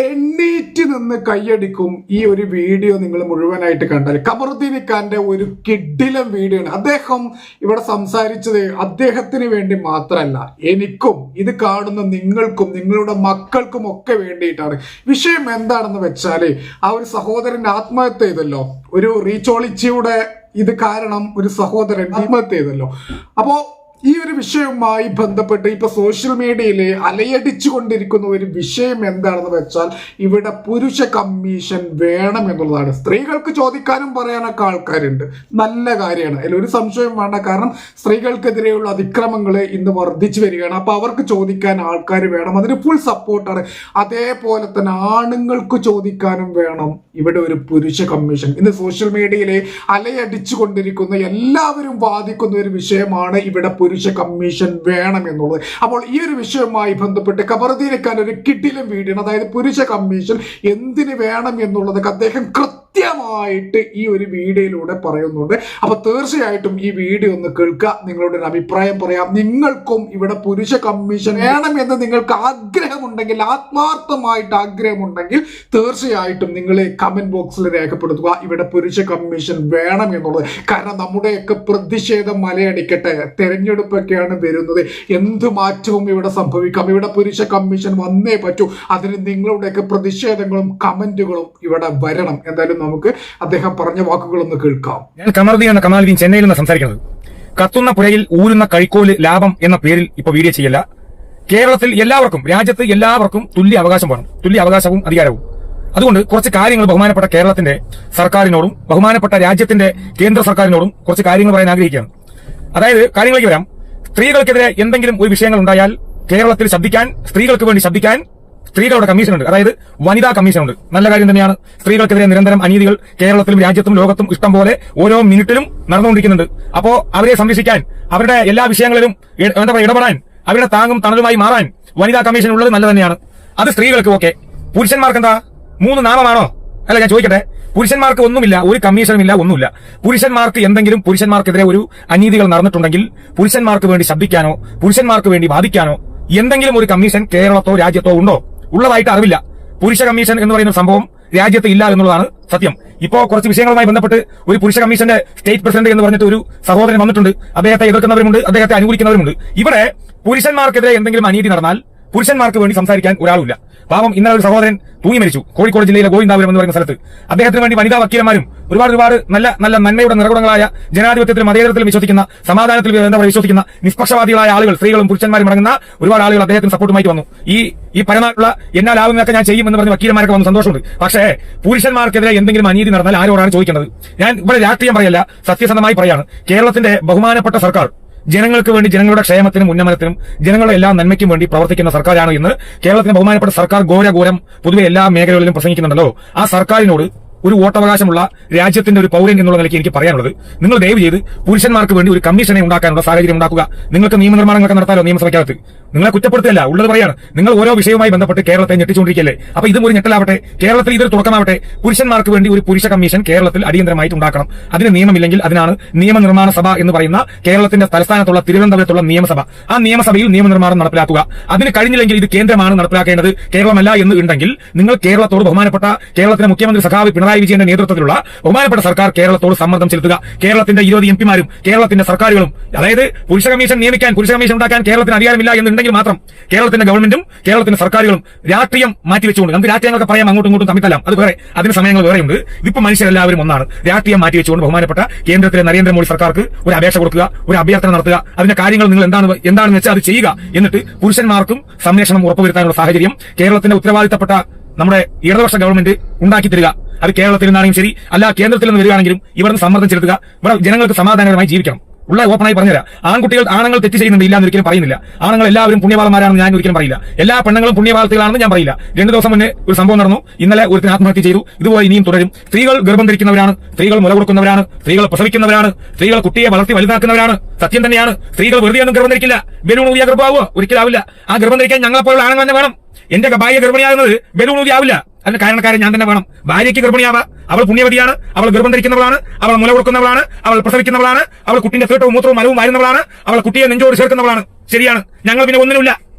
എണ്ണീറ്റ് നിന്ന് കൈയടിക്കും ഈ ഒരു വീഡിയോ നിങ്ങൾ മുഴുവനായിട്ട് കണ്ടാൽ. ഖമറുദ്ദീൻ ഖാന്റെ ഒരു കിഡിലം വീഡിയോ ആണ്. അദ്ദേഹം ഇവിടെ സംസാരിച്ചത് അദ്ദേഹത്തിന് വേണ്ടി മാത്രമല്ല, എനിക്കും ഇത് കാണുന്ന നിങ്ങൾക്കും നിങ്ങളുടെ മക്കൾക്കും ഒക്കെ വേണ്ടിയിട്ടാണ്. വിഷയം എന്താണെന്ന് വെച്ചാല്, ആ ഒരു സഹോദരൻ ആത്മഹത്യ ചെയ്തല്ലോ, ഒരു റീച്ചോളിച്ചിയുടെ ഇത് കാരണം ഒരു സഹോദരൻ ആത്മഹത്യ ചെയ്തല്ലോ. അപ്പോ ഈ ഒരു വിഷയവുമായി ബന്ധപ്പെട്ട് ഇപ്പൊ സോഷ്യൽ മീഡിയയിൽ അലയടിച്ചു കൊണ്ടിരിക്കുന്ന ഒരു വിഷയം എന്താണെന്ന് വെച്ചാൽ, ഇവിടെ പുരുഷ കമ്മീഷൻ വേണം എന്നുള്ളതാണ്. സ്ത്രീകൾക്ക് ചോദിക്കാനും പറയാനൊക്കെ ആൾക്കാരുണ്ട്, നല്ല കാര്യമാണ്, അതിൽ ഒരു സംശയം വേണ്ട. കാരണം സ്ത്രീകൾക്കെതിരെയുള്ള അതിക്രമങ്ങൾ ഇന്ന് വർദ്ധിച്ചു വരികയാണ്. അപ്പൊ അവർക്ക് ചോദിക്കാൻ ആൾക്കാർ വേണം, അതിന് ഫുൾ സപ്പോർട്ടാണ്. അതേപോലെ തന്നെ ആണുങ്ങൾക്ക് ചോദിക്കാനും വേണം ഇവിടെ ഒരു പുരുഷ കമ്മീഷൻ. ഇന്ന് സോഷ്യൽ മീഡിയയിൽ അലയടിച്ചു കൊണ്ടിരിക്കുന്ന എല്ലാവരും വാദിക്കുന്ന ഒരു വിഷയമാണ് ഇവിടെ പുരുഷ കമ്മീഷൻ വേണം എന്നുള്ളത്. അപ്പോൾ ഈ ഒരു വിഷയവുമായി ബന്ധപ്പെട്ട് ഖമറുദ്ദീൻ ഖാൻ ഒരു കിഡിലം വീഡിയോ, അതായത് പുരുഷ കമ്മീഷൻ എന്തിന് വേണം എന്നുള്ളതൊക്കെ അദ്ദേഹം കൃത്യമായിട്ട് ഈ ഒരു വീഡിയോയിലൂടെ പറയുന്നുണ്ട്. അപ്പൊ തീർച്ചയായിട്ടും ഈ വീഡിയോ ഒന്ന് കേൾക്കുക, നിങ്ങളുടെ ഒരു അഭിപ്രായം പറയാം. നിങ്ങൾക്കും ഇവിടെ പുരുഷ കമ്മീഷൻ വേണം എന്ന് നിങ്ങൾക്ക് ആഗ്രഹമുണ്ടെങ്കിൽ, ആത്മാർത്ഥമായിട്ട് ആഗ്രഹമുണ്ടെങ്കിൽ തീർച്ചയായിട്ടും നിങ്ങൾ കമന്റ് ബോക്സിൽ രേഖപ്പെടുത്തുക ഇവിടെ പുരുഷ കമ്മീഷൻ വേണം എന്നുള്ളത്. കാരണം നമ്മുടെയൊക്കെ പ്രതിഷേധം മലയടിക്കട്ടെ, തെരഞ്ഞെടുപ്പൊക്കെയാണ് വരുന്നത്, എന്ത് മാറ്റവും ഇവിടെ സംഭവിക്കാം. ഇവിടെ പുരുഷ കമ്മീഷൻ വന്നേ പറ്റൂ. അതിന് നിങ്ങളുടെയൊക്കെ പ്രതിഷേധങ്ങളും കമന്റുകളും ഇവിടെ വരണം. എന്തായാലും നമുക്ക് അദ്ദേഹം പറഞ്ഞ വാക്കുകളൊന്ന് കേൾക്കാം. ഞാൻ ഖമറുദ്ദീൻ എന്ന കമാലുദ്ദീൻ ചെന്നൈയിൽ നിന്ന് സംസാരിക്കുന്നത്. കത്തുന്ന പുഴയിൽ ഊരുന്ന കഴിക്കോല് ലാഭം എന്ന പേരിൽ ഇപ്പൊ വീഡിയോ ചെയ്യല്ല. കേരളത്തിൽ എല്ലാവർക്കും, രാജ്യത്ത് എല്ലാവർക്കും തുല്യ അവകാശം വേണം, തുല്യ അവകാശവും അധികാരവും. അതുകൊണ്ട് കുറച്ച് കാര്യങ്ങൾ ബഹുമാനപ്പെട്ട കേരളത്തിന്റെ സർക്കാരിനോടും ബഹുമാനപ്പെട്ട രാജ്യത്തിന്റെ കേന്ദ്ര സർക്കാരിനോടും കുറച്ച് കാര്യങ്ങൾ പറയാൻ ആഗ്രഹിക്കുകയാണ്. അതായത് കാര്യങ്ങളിലേക്ക് വരാം. സ്ത്രീകൾക്കെതിരെ എന്തെങ്കിലും ഒരു വിഷയങ്ങൾ ഉണ്ടായാൽ കേരളത്തിൽ ശബ്ദിക്കാൻ, സ്ത്രീകൾക്ക് വേണ്ടി ശബ്ദിക്കാൻ സ്ത്രീകളുടെ കമ്മീഷനുണ്ട്, അതായത് വനിതാ കമ്മീഷനുണ്ട്. നല്ല കാര്യം തന്നെയാണ്. സ്ത്രീകൾക്കെതിരെ നിരന്തരം അനീതികൾ കേരളത്തിലും രാജ്യത്തും ലോകത്തും ഇഷ്ടം പോലെ ഓരോ മിനിറ്റിലും നടന്നുകൊണ്ടിരിക്കുന്നുണ്ട്. അപ്പോ അവരെ സംരക്ഷിക്കാൻ, അവരുടെ എല്ലാ വിഷയങ്ങളിലും എന്താ പറയുക ഇടപെടാൻ, അവരുടെ താങ്ങും തണലുമായി മാറാൻ വനിതാ കമ്മീഷൻ ഉള്ളത് നല്ല തന്നെയാണ്. അത് സ്ത്രീകൾക്ക് ഓക്കെ. പുരുഷന്മാർക്ക് എന്താ 3 നാമമാണോ? അല്ല, ഞാൻ ചോദിക്കട്ടെ, പുരുഷന്മാർക്ക് ഒന്നുമില്ല, ഒരു കമ്മീഷനും ഇല്ല, ഒന്നുമില്ല. പുരുഷന്മാർക്ക് എന്തെങ്കിലും, പുരുഷന്മാർക്കെതിരെ ഒരു അനീതികൾ നടന്നിട്ടുണ്ടെങ്കിൽ പുരുഷന്മാർക്ക് വേണ്ടി ശബ്ദിക്കാനോ പുരുഷന്മാർക്ക് വേണ്ടി വാദിക്കാനോ എന്തെങ്കിലും ഒരു കമ്മീഷൻ കേരളത്തോ രാജ്യത്തോ ഉണ്ടോ? ഉള്ളതായിട്ട് അറിവില്ല. പുരുഷ കമ്മീഷൻ എന്ന് പറയുന്ന സംഭവം രാജ്യത്ത് ഇല്ല എന്നുള്ളതാണ് സത്യം. ഇപ്പോ കുറച്ച് വിഷയങ്ങളുമായി ബന്ധപ്പെട്ട് ഒരു പുരുഷ കമ്മീഷന്റെ സ്റ്റേറ്റ് പ്രസിഡന്റ് എന്ന് പറഞ്ഞിട്ട് ഒരു സഹോദരൻ വന്നിട്ടുണ്ട്. അദ്ദേഹത്തെ എതിർക്കുന്നവരുമുണ്ട്, അദ്ദേഹത്തെ അനുകൂലിക്കുന്നവരുമുണ്ട്. ഇവിടെ പുരുഷന്മാർക്കെതിരെ എന്തെങ്കിലും അനീതി നടന്നാൽ പുരുഷന്മാർക്ക് വേണ്ടി സംസാരിക്കാൻ ഒരാളുമില്ല. പാവം ഇന്നലെ ഒരു സഹോദരൻ തൂങ്ങി മരിച്ചു കോഴിക്കോട് ജില്ലയിലെ ഗോവിന്ദാപുരം എന്ന് പറയുന്ന സ്ഥലത്ത്. അദ്ദേഹത്തിന് വേണ്ടി വനിതാ വക്കീലന്മാരും ഒരുപാട് നല്ല നല്ല നന്മയുടെ നിറകുടങ്ങളായ ജനാധിപത്യത്തിലും മതേതരത്തിലും വിശ്വസിക്കുന്ന, സമാധാനത്തിൽ വിശ്വസിക്കുന്ന നിഷ്പക്ഷവാദികളായ ആളുകൾ, സ്ത്രീകളും പുരുഷന്മാരും അടങ്ങുന്ന ഒരുപാട് ആളുകൾ അദ്ദേഹത്തിന് സപ്പോർട്ടുമായിട്ട് വന്നു. ഈ പരമായിട്ടുള്ള എന്നാലാവുന്നതൊക്കെ ഞാൻ ചെയ്യുമെന്ന് പറഞ്ഞ് വക്കീലന്മാരൊക്കെ വന്ന് സന്തോഷമുണ്ട്. പക്ഷേ പുരുഷന്മാർക്കെതിരെ എന്തെങ്കിലും അനീതി നടന്നാൽ ആരോടാണ് ചോദിക്കേണ്ടത്? ഞാൻ ഇവിടെ രാഷ്ട്രീയം പറയല്ല, സത്യസന്ധമായി പറയാണ്. കേരളത്തിന്റെ ബഹുമാനപ്പെട്ട സർക്കാർ ജനങ്ങൾക്ക് വേണ്ടി, ജനങ്ങളുടെ ക്ഷേമത്തിനും ഉന്നമനത്തിനും ജനങ്ങളുടെ എല്ലാ നന്മയ്ക്കും വേണ്ടി പ്രവർത്തിക്കുന്ന സർക്കാരാണ് എന്ന് കേരളത്തിന്റെ ബഹുമാനപ്പെട്ട സർക്കാർ ഘോരം പൊതുവെ എല്ലാ മേഖലകളിലും പ്രസംഗിക്കുന്നുണ്ടല്ലോ. ആ സർക്കാരിനോട് ഒരു വോട്ടവകാശമുള്ള രാജ്യത്തിന്റെ ഒരു പൗരൻ എന്നുള്ള നിലയ്ക്ക് എനിക്ക് പറയാനുള്ളത്, നിങ്ങൾ ദയവ് ചെയ്ത് പുരുഷന്മാർക്ക് വേണ്ടി ഒരു കമ്മീഷനെ ഉണ്ടാക്കാനുള്ള സാഹചര്യം ഉണ്ടാക്കുക. നിങ്ങൾക്ക് നിയമനിർമ്മാണങ്ങളൊക്കെ നടത്താലോ നിയമസഭയ്ക്കകത്ത്. നിങ്ങളെ കുറ്റപ്പെടുത്തിയല്ല, ഉള്ളത് പറയാണ്. നിങ്ങൾ ഓരോ വിഷയവുമായി ബന്ധപ്പെട്ട് കേരളത്തെ ഞെട്ടിച്ചുകൊണ്ടിരിക്കല്ലേ. അപ്പൊ ഇതും ഒരു ഞെട്ടലാവട്ടെ, കേരളത്തിൽ ഇതൊരു തുടക്കമാവട്ടെ. പുരുഷന്മാർക്ക് വേണ്ടി ഒരു പുരുഷ കമ്മീഷൻ കേരളത്തിൽ അടിയന്തരമായിട്ട് ഉണ്ടാക്കണം. അതിന് നിയമമില്ലെങ്കിൽ അതിനാണ് നിയമനിർമ്മാണ സഭ എന്ന് പറയുന്ന കേരളത്തിന്റെ തലസ്ഥാനത്തുള്ള തിരുവനന്തപുരത്തുള്ള നിയമസഭ. ആ നിയമസഭയിൽ നിയമനിർമ്മാണം നടപ്പിലാക്കുക. അതിന് കഴിഞ്ഞില്ലെങ്കിൽ ഇത് കേന്ദ്രമാണ് നടപ്പിലാക്കേണ്ടത്, കേരളമല്ല എന്ന് ഉണ്ടെങ്കിൽ നിങ്ങൾ കേരളത്തോട്, ബഹുമാനപ്പെട്ട കേരളത്തിലെ മുഖ്യമന്ത്രി സഖാവ് പിണറായി വിജയന്റെ നേതൃത്വത്തിലുള്ള ബഹുമാനപ്പെട്ട സർക്കാർ കേരളത്തോട് സമ്മർദ്ദം ചെലുത്തുക. കേരളത്തിന്റെ 20 എംപിമാരും കേരളത്തിന്റെ സർക്കാരുകളും, അതായത് പുരുഷ കമ്മീഷൻ നിയമിക്കാൻ, പുരുഷ കമ്മീഷൻ ഉണ്ടാക്കാൻ കേരളത്തിന് അധികാരമില്ല എന്നുണ്ടെങ്കിൽ മാത്രം കേരളത്തിന്റെ ഗവൺമെന്റും കേരളത്തിന്റെ സർക്കാരുകളും രാഷ്ട്രീയം മാറ്റിവെച്ചുകൊണ്ട്, നമുക്ക് രാഷ്ട്രീയങ്ങളൊക്കെ പറയാം, അങ്ങോട്ടും ഇങ്ങോട്ടും തമ്മിത്തല്ലാം, അത് വേറെ, അതിന് സമയങ്ങൾ വേറെയുണ്ട്. ഇതിപ്പോ മനുഷ്യരെല്ലാവരും ഒന്നാണ്. രാഷ്ട്രീയം മാറ്റിവെച്ചുകൊണ്ട് ബഹുമാനപ്പെട്ട കേന്ദ്രത്തിലെ നരേന്ദ്രമോദി സർക്കാർക്ക് ഒരു അപേക്ഷ കൊടുക്കുക, ഒരു അഭ്യർത്ഥന നടത്തുക. അതിന്റെ കാര്യങ്ങൾ നിങ്ങൾ എന്താണെന്ന് വെച്ചാൽ അത് ചെയ്യുക. എന്നിട്ട് പുരുഷന്മാർക്കും സംരക്ഷണം ഉറപ്പുവരുത്താനുള്ള സാഹചര്യം കേരളത്തിന്റെ ഉത്തരവാദിത്തപ്പെട്ട നമ്മുടെ ഇടതുപക്ഷ ഗവൺമെന്റ് ഉണ്ടാക്കി തരിക. അത് കേരളത്തിൽ നിന്നാണെങ്കിലും ശരി, അല്ല കേന്ദ്രത്തിൽ നിന്ന് വരികയാണെങ്കിലും ഇവിടുന്ന് സമ്മർദ്ദം ചെലുത്തുക. ഇവിടെ ജനങ്ങൾക്ക് സമാധാനപരമായി ജീവിക്കണം. ഉള്ള ഓപ്പണായി പറഞ്ഞുതരാം. ആണുങ്ങൾ തെറ്റ് ചെയ്യുന്നുണ്ട്, ഇല്ല എന്ന് ഒരിക്കലും പറയുന്നില്ല. ആണുങ്ങൾ എല്ലാവരും പുണ്യവാളന്മാരാണെന്ന് ഞാൻ ഒരിക്കലും പറയില്ല. എല്ലാ പെണ്ണുങ്ങളും പുണ്യവാളത്തിലാണെന്ന് ഞാൻ പറയില്ല. 2 ദിവസം മുന്നേ ഒരു സംഭവം നടന്നു. ഇന്നലെ ഒരുത്തിന് ആത്മഹത്യ ചെയ്തു. ഇതുപോലെ ഇനിയും തുടരും. സ്ത്രീകൾ ഗർഭം ധരിക്കുന്നവരാണ്, സ്ത്രീകൾ മുല കൊടുക്കുന്നവരാണ്, സ്ത്രീകൾ പ്രസവിക്കുന്നവരാണ്, സ്ത്രീകൾ കുട്ടിയെ വളർത്തി വലുതാക്കുന്നവരാണ്. സത്യം തന്നെയാണ്. സ്ത്രീകൾ വെറുതെ ഒന്നും ഗർഭം ധരിക്കില്ല. ബലൂൺ ഊതിയ ഗർഭമാവോ? ഒരിക്കലാവില്ല. ആ ഗർഭം ധരിക്കാൻ ഞങ്ങളെപ്പോലുള്ള ആണുങ്ങൾ തന്നെ വേണം. എന്റെ ഭാര്യ ഗർഭിണിയാകുന്നത് ബലൂൺ ഊതി ആവില്ല. അതിന് കാരണക്കാരൻ ഞാൻ തന്നെ വേണം. ഭാര്യയ്ക്ക് ഗർഭിണിയാവാ, അവൾ പുണ്യവതിയാണ്, അവൾ ഗർഭം ധരിക്കുന്നവളാണ്, അവൾ മുല കൊടുക്കുന്നവളാണ്, അവൾ പ്രസവിക്കുന്നവളാണ്, അവൾ കുട്ടിന്റെ തീട്ടവും മൂത്രവും മലവും വാരുന്നവളാണ്, അവൾ കുട്ടിയെ നെഞ്ചോട് ചേർക്കുന്നവളാണ്. ശരിയാണ്. ഞങ്ങൾ പിന്നെ ഒന്നിനുമില്ല.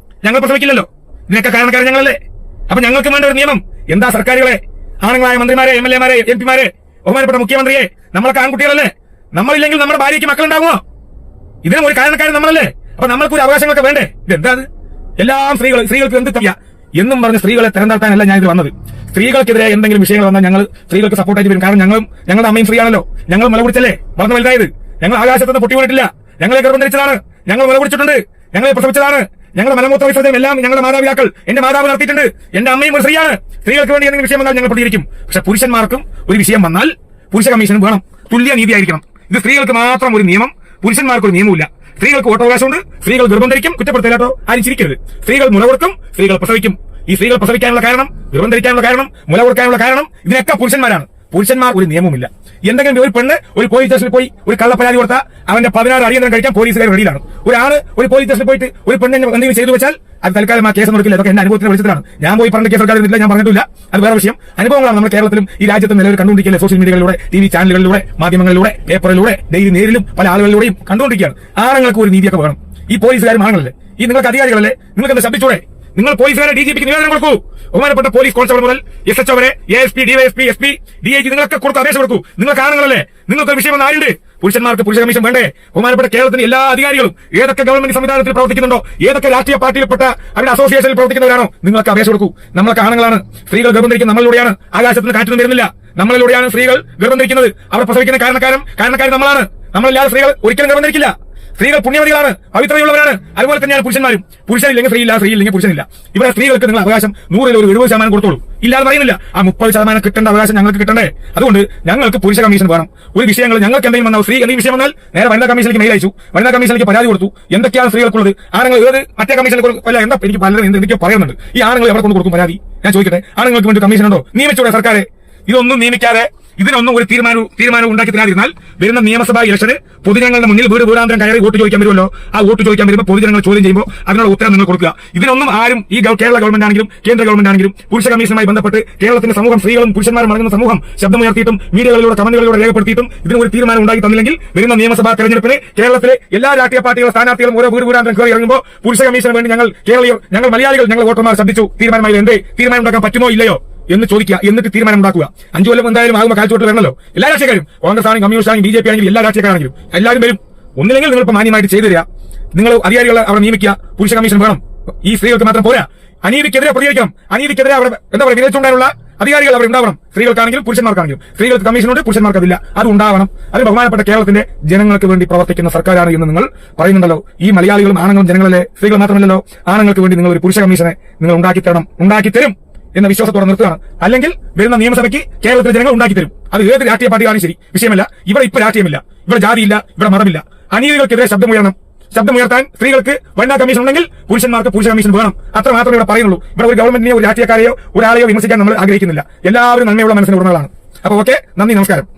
ഞങ്ങൾ പ്രസവിക്കില്ലല്ലോ. ഇതിനൊക്കെ കാരണക്കാരൻ ഞങ്ങളല്ലേ? അപ്പൊ ഞങ്ങൾക്ക് വേണ്ട ഒരു നിയമം എന്താ? സർക്കാരുകളെ, ആണുങ്ങളായ മന്ത്രിമാരെ, MLA-മാരെ, MP-മാരെ, ബഹുമാനപ്പെട്ട മുഖ്യമന്ത്രിയെ, നമ്മളൊക്കെ ആൺകുട്ടികളല്ലേ? നമ്മളില്ലെങ്കിൽ നമ്മുടെ ഭാര്യയ്ക്ക് മക്കളുണ്ടാകുമോ? ഇതിനും ഒരു കാരണക്കാരൻ നമ്മളല്ലേ? അപ്പൊ നമ്മൾക്ക് ഒരു അവകാശങ്ങളൊക്കെ വേണ്ടേ? ഇതെന്താ? എല്ലാം സ്ത്രീകൾക്ക് എന്ത് തയ്യ എന്നും പറഞ്ഞ് സ്ത്രീകളെ തരം താഴ്ത്താനല്ല ഞാൻ ഇത് വന്നത്. സ്ത്രീകൾക്കെതിരെ എന്തെങ്കിലും വിഷയങ്ങൾ വന്നാൽ ഞങ്ങൾ സ്ത്രീകൾക്ക് സപ്പോർട്ടായിട്ട് വരും. കാരണം ഞങ്ങളുടെ അമ്മയും സ്ത്രീയാണല്ലോ. ഞങ്ങൾ മുലകുടിച്ചല്ലേ വളർന്നു വലുതായത്. ഞങ്ങൾ ആകാശത്തുനിന്ന് പൊട്ടി വീണിട്ടില്ല. ഞങ്ങളെ ഗർഭം ധരിച്ചതാണ്. ഞങ്ങൾ മുലകുടിച്ചിട്ടുണ്ട്. ഞങ്ങളെ പ്രസവിച്ചതാണ്. ഞങ്ങളുടെ മലമൂത്ര വിസർജനം എല്ലാം ഞങ്ങളുടെ മാതാപിതാക്കൾ, എന്റെ മാതാവ് നടത്തിയിട്ടുണ്ട്. എന്റെ അമ്മയും ഒരു സ്ത്രീയാണ്. സ്ത്രീകൾക്ക് വേണ്ടി എന്തെങ്കിലും വിഷയം വന്നാൽ ഞങ്ങൾ പ്രതികരിക്കും. പക്ഷെ പുരുഷന്മാർക്കും ഒരു വിഷയം വന്നാൽ പുരുഷ കമ്മീഷനും വേണം. തുല്യ നീതിയായിരിക്കണം. ഇത് സ്ത്രീകൾക്ക് മാത്രം ഒരു നിയമം, പുരുഷന്മാർക്ക് ഒരു നിയമമില്ല. സ്ത്രീകൾക്ക് വോട്ടവകാശമുണ്ട്. സ്ത്രീകൾ ഗർഭം ധരിക്കും. കുറ്റപ്പെടുത്തലാട്ടോ, ആരും ചിരിക്കരുത്. സ്ത്രീകൾ മുല കൊടുക്കും, സ്ത്രീകൾ പ്രസവിക്കും. ഈ സ്ത്രീകൾ പ്രസവിക്കാനുള്ള കാരണം, ഗർഭം ധരിക്കാനുള്ള കാരണം, മുല കൊടുക്കാനുള്ള കാരണം ഇതിനൊക്കെ പുരുഷന്മാരാണ്. പുരുഷന്മാർ ഒരു നിയമമില്ല. എന്തെങ്കിലും ഒരു പെണ്ണ് ഒരു പോലീസ് സ്റ്റേഷനിൽ പോയി ഒരു കള്ളപ്പരാതി കൊടുത്താൽ അവന്റെ 16 അടിയന്തരം കഴിക്കാൻ പോലീസുകാർ റെഡിയിലാണ്. ഒരാണ് ഒരു പോലീസ് സ്റ്റേഷനിൽ പോയിട്ട് ഒരു പെണ്ണിനെ എന്തെങ്കിലും ചെയ്തു വെച്ചാൽ അത് തൽക്കാലം ആ കേസ് നടക്കില്ല. അതൊക്കെ എന്റെ അനുഭവത്തിന് വെളിച്ചത്തിലാണ്. ഞാൻ പോയി പറഞ്ഞ കേസ് എടുക്കാതില്ല, ഞാൻ പറഞ്ഞിട്ടില്ല. അത് വേറെ വിഷയം. അനുഭവങ്ങളാണ് നമ്മുടെ കേരളത്തിലും ഈ രാജ്യത്തും നിലവിൽ കണ്ടുകൊണ്ടിരിക്കുകയല്ലേ. സോഷ്യൽ മീഡിയകളിലൂടെ, TV ചാനലുകളിലൂടെ, മാധ്യമങ്ങളിലൂടെ, പേപ്പറിലൂടെ, ഡെയിലി നേരിലും പല ആളുകളിലൂടെയും കണ്ടുകൊണ്ടിരിക്കുകയാണ്. ആണുങ്ങൾക്ക് ഒരു നീതിയൊക്കെ വേണം. ഈ പോലീസുകാരും ആണുങ്ങളല്ലേ? ഈ നിങ്ങൾക്ക് അധികാരികളല്ലേ? നിങ്ങൾക്ക് എന്താ ശബ്ദിച്ചൂടെ? നിങ്ങൾ പോലീസുകാരെ DGPക്ക് നിവേദനം കൊടുക്കൂ. ബഹുമാനപ്പെട്ട പോലീസ് കോൺസ്റ്റബിൾ മുതൽ SHO വരെ, ASP, DYSP, SP, DIG നിങ്ങളൊക്കെ കൊടുത്ത് അപേക്ഷ കൊടുക്കൂ. നിങ്ങൾക്ക് ആണുങ്ങളല്ലേ? നിങ്ങൾക്ക് വിഷയം വന്ന ആരുണ്ട്? പുരുഷന്മാർക്ക് പുരുഷ കമ്മീഷൻ വേണ്ടേ? ബഹുമാനപ്പെട്ട കേരളത്തിലെ എല്ലാ അധികാരികളും ഏതൊക്കെ ഗവൺമെന്റ് സംവിധാനത്തിൽ പ്രവർത്തിക്കുന്നുണ്ടോ, ഏതൊക്കെ രാഷ്ട്രീയ പാർട്ടിയിൽപ്പെട്ട അവരുടെ അസോസിയേഷനിൽ പ്രവർത്തിക്കുന്നവരാണോ, നിങ്ങൾക്ക് അപേക്ഷ കൊടുക്കൂ. നമ്മളൊക്കെ ആണുങ്ങളാണ്. സ്ത്രീകൾ ഗർഭം ധരിക്കുന്നത് നമ്മളിലൂടെയാണ്. ആകാശത്തിന് കാറ്റൊന്നും വരുന്നില്ല. നമ്മളിലൂടെയാണ് സ്ത്രീകൾ ഗർഭം ധരിക്കുന്നത്. അവർ പ്രസവിക്കുന്ന കാരണക്കാരൻ നമ്മളാണ്. നമ്മളില്ലാതെ സ്ത്രീകൾ ഒരിക്കലും ഗർഭം ധരിക്കില്ല. സ്ത്രീകൾ പുണ്യവതികളാണ്, പവിത്രതയുള്ളവരാണ്. അതുപോലെ തന്നെയാണ് പുരുഷന്മാരും. പുരുഷനില്ലെങ്കിൽ സ്ത്രീയില്ല, സ്ത്രീയില്ലെങ്കിൽ പുരുഷനില്ല. ഇവിടെ സ്ത്രീകൾക്ക് നിങ്ങൾ അവകാശം 100-ൽ ഒരു 70% കൊടുത്തോളൂ. ഇല്ലാതെ പറയുന്നില്ല. ആ 30% കിട്ടേണ്ട അവകാശം ഞങ്ങൾക്ക് കിട്ടണ്ടേ? അതുകൊണ്ട് ഞങ്ങൾക്ക് പുരുഷ കമ്മീഷൻ വേണം. ഒരു വിഷയങ്ങൾ ഞങ്ങൾക്ക് എന്തെങ്കിലും വന്നാൽ, സ്ത്രീ എന്തെങ്കിലും വിഷയം വന്നാൽ നേരെ വനിതാ കമ്മീഷനിലേക്ക് മെയിൽ അയച്ചു. വനിതാ കമ്മീഷനിലേക്ക് പരാതി കൊടുത്തു. എന്തൊക്കെയാണ് സ്ത്രീകൾക്കുള്ളത്? ആണുങ്ങൾ ഏത് മറ്റേ കമ്മീഷനിൽ അല്ല, എന്താ എനിക്ക് പലരും എന്തൊക്കെയോ പറയുന്നുണ്ട്. ഈ ആണുങ്ങൾ എവിടെ കൊണ്ട് കൊടുക്കും പരാതി? ഞാൻ ചോദിക്കട്ടെ, ആണുങ്ങൾക്ക് വേണ്ടി കമ്മീഷൻ ഉണ്ടോ? നിയമിച്ചൂടെ സർക്കാരെ? ഇതൊന്നും നിയമിക്കാതെ ഇതിനൊന്നും ഒരു തീരുമാനം ഉണ്ടാക്കി തരാതിരുന്നാൽ വരുന്ന നിയമസഭാ ഇലക്ഷന് പൊതുജനങ്ങളുടെ മുന്നിൽ വീടാന്തരം കയറി വോട്ട് ചോദിക്കാൻ വരുമല്ലോ. ആ വോട്ട് ചോദിക്കാൻ വരുമ്പോൾ പൊതുജനങ്ങൾ ചോദ്യം ചെയ്യുമ്പോൾ അതിനുള്ള ഉത്തരം നിങ്ങൾ കൊടുക്കുക. ഇതിനൊന്നും ആരും ഈ കേരള ഗവൺമെന്റ് ആണെങ്കിലും കേന്ദ്ര ഗവൺമെന്റ് ആണെങ്കിലും പുരുഷ കമ്മീഷനുമായി ബന്ധപ്പെട്ട് കേരളത്തിന്റെ സമൂഹം, സ്ത്രീകളും പുരുഷന്മാരും അടങ്ങുന്ന സമൂഹം ശബ്ദമുയർത്തിയിട്ടും മീഡിയകളിലൂടെ കമന്റുകളിലൂടെ രേഖപ്പെടുത്തിയിട്ടും ഇതിന് ഒരു തീരുമാനം ഉണ്ടാക്കി തന്നില്ലെങ്കിൽ വരുന്ന നിയമസഭാ തെരഞ്ഞെടുപ്പിന് കേരളത്തിലെ എല്ലാ രാഷ്ട്രീയ പാർട്ടികളും സ്ഥാനാർത്ഥികളും ഓരോ വീടാന്തരം കയറി ഇറങ്ങുമ്പോൾ പുരുഷ കമ്മീഷന് വേണ്ടി ഞങ്ങൾ മലയാളികൾ, ഞങ്ങൾ വോട്ടർമാർ ശബ്ദിച്ചു. തീരുമാനമായി എന്തേ തീരുമാനം ഉണ്ടാക്കാൻ പറ്റുമോ ഇല്ലയോ എന്ന് ചോദിക്കുക. എന്നിട്ട് തീരുമാനം ഉണ്ടാക്കുക. 5 കൊല്ലം എന്തായാലും ആകുമ്പോൾ കാൽച്ചോട്ട് വരണല്ലോ. എല്ലാ രാഷ്ട്രീയക്കാരും, കോൺഗ്രസ് ആണെങ്കിലും കമ്മ്യൂണിസ്റ്റ് ആണെങ്കിലും BJP ആണെങ്കിലും എല്ലാ രാഷ്ട്രീയക്കാരാണെങ്കിലും എല്ലാവരും വരും. ഒന്നില്ലെങ്കിൽ നിങ്ങൾ മാന്യമായിട്ട് ചെയ്തു തരിക. നിങ്ങൾ അധികാരികളെ അവിടെ നിയമിക്കുക. പുരുഷ കമ്മീഷൻ വേണം. ഈ സ്ത്രീകൾക്ക് മാത്രം പോരാ. അനീതിക്കെതിരെ പ്രതികരിക്കണം. അനീതിക്കെതിരെ അവിടെ എന്താ പറയുക, വിരച്ചുകൊണ്ടാനുള്ള അധികാരികൾ അവിടെ ഉണ്ടാവണം. സ്ത്രീകൾക്കാണെങ്കിലും പുരുഷന്മാർക്കാണെങ്കിലും. സ്ത്രീകൾക്ക് കമ്മീഷനുണ്ട്, പുരുഷന്മാർക്ക് അതില്ല. അത് ഉണ്ടാവണം. അത് ബഹുമാനപ്പെട്ട കേരളത്തിന്റെ ജനങ്ങൾക്ക് വേണ്ടി പ്രവർത്തിക്കുന്ന സർക്കാരാണ് എന്ന് നിങ്ങൾ പറയുന്നുണ്ടല്ലോ. ഈ മലയാളികളും ആണുങ്ങളും ജനങ്ങളല്ലേ, സ്ത്രീകൾ മാത്രമല്ലല്ലോ. ആണുങ്ങൾക്ക് വേണ്ടി നിങ്ങൾ ഒരു പുരുഷ കമ്മീഷനെ നിങ്ങൾ ഉണ്ടാക്കി തരും എന്ന വിശ്വാസത്തോടെ നിർത്തുകയാണ്. അല്ലെങ്കിൽ വരുന്ന നിയമസഭയ്ക്ക് കേരളത്തിലെ ജനങ്ങൾ ഉണ്ടാക്കി തരും. അത് ഏത് രാഷ്ട്രീയ പാർട്ടിയാണെങ്കിലും ശരി, വിഷയമല്ല. ഇവിടെ ഇപ്പൊ രാഷ്ട്രീയമില്ല, ഇവിടെ ജാതിയില്ല, ഇവിടെ മതമില്ല. അനീതികൾക്കെതിരെ ശബ്ദമുയർത്താൻ സ്ത്രീകൾക്ക് വനിതാ കമ്മീഷൻ ഉണ്ടെങ്കിൽ പുരുഷന്മാർക്ക് പുരുഷ കമ്മീഷൻ വേണം. അത്ര മാത്രമേ ഇവിടെ പറയുന്നുള്ളൂ. ഇവിടെ ഒരു ഗവൺമെന്റിനെയോ ഒരു രാഷ്ട്രീയക്കാരെയോ ഒരാളെയോ വിമർശിക്കാൻ നമ്മൾ ആഗ്രഹിക്കുന്നില്ല. എല്ലാവരും നന്മയുള്ള മനസ്സിന് ഉടമകളാണ്. അപ്പൊ ഓക്കെ, നന്ദി, നമസ്കാരം.